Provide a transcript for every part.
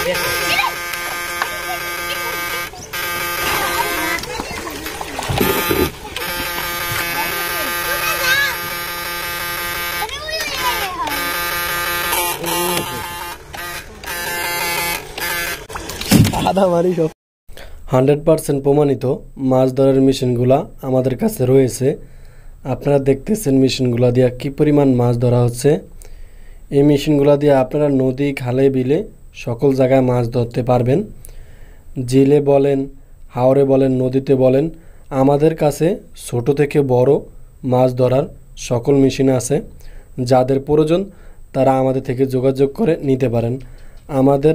আদা মারি সব 100% প্রমাণিত মাছ ধরার মেশিনগুলা আমাদের কাছে রয়েছে। আপনারা দেখতেছেন মেশিনগুলা দিয়ে কি পরিমাণ মাছ ধরা হচ্ছে। এই মেশিনগুলা দিয়ে আপনারা নদী, খালে, বিলে সকল জায়গায় মাছ ধরতে পারবেন। জেলে বলেন, হাওরে বলেন, নদীতে বলেন, আমাদের কাছে ছোট থেকে বড় মাছ ধরার সকল মেশিন আছে। যাদের প্রয়োজন তারা আমাদের থেকে যোগাযোগ করে নিতে পারেন। আমাদের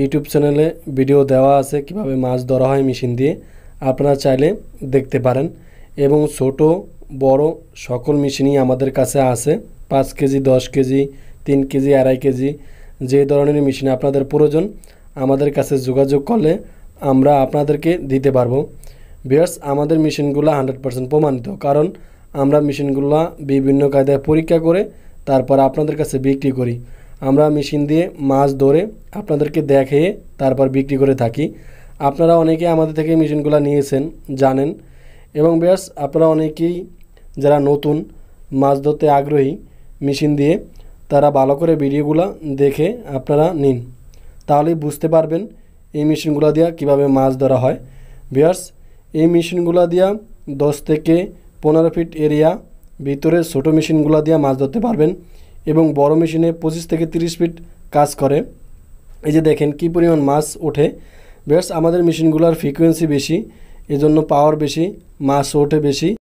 ইউটিউব চ্যানেলে ভিডিও দেওয়া আছে কিভাবে মাছ ধরা হয় মেশিন দিয়ে, আপনারা চাইলে দেখতে পারেন। এবং ছোট বড় সকল মেশিনই আমাদের কাছে আছে। 5 কেজি, 10 কেজি, 3 কেজি, 2.5 কেজি, যে ধরনের মেশিন আপনাদের প্রয়োজন আমাদের কাছে যোগাযোগ করলে আমরা আপনাদেরকে দিতে পারবো। ভিউয়ার্স, আমাদের মেশিনগুলো 100% প্রমাণিত, কারণ আমরা মেশিনগুলো বিভিন্ন কায়দায় পরীক্ষা করে তারপর আপনাদের কাছে বিক্রি করি। আমরা মেশিন দিয়ে মাছ ধরে আপনাদেরকে দেখিয়ে তারপর বিক্রি করে থাকি। আপনারা অনেকে আমাদের থেকে মেশিনগুলো নিয়েছেন, জানেন। এবং ভিউয়ার্স, আপনারা অনেকেই যারা নতুন মাছ ধরতে আগ্রহী মেশিন দিয়ে, তারা ভালো করে ভিডিওগুলো দেখে আপনারা নিন, তাহলেই বুঝতে পারবেন এই মেশিনগুলো দিয়ে কিভাবে মাছ ধরা হয়। ভিউয়ার্স, এই মেশিনগুলো দিয়ে 10 থেকে 15 ফিট এরিয়া ভিতরে ছোটো মেশিনগুলো দিয়ে মাছ ধরতে পারবেন। এবং বড় মেশিনে 25 থেকে 30 ফিট কাজ করে। এই যে দেখেন কি পরিমাণ মাছ ওঠে। ভিউয়ার্স, আমাদের মেশিনগুলোর ফ্রিকোয়েন্সি বেশি, এজন্য পাওয়ার বেশি, মাছ ওঠে বেশি।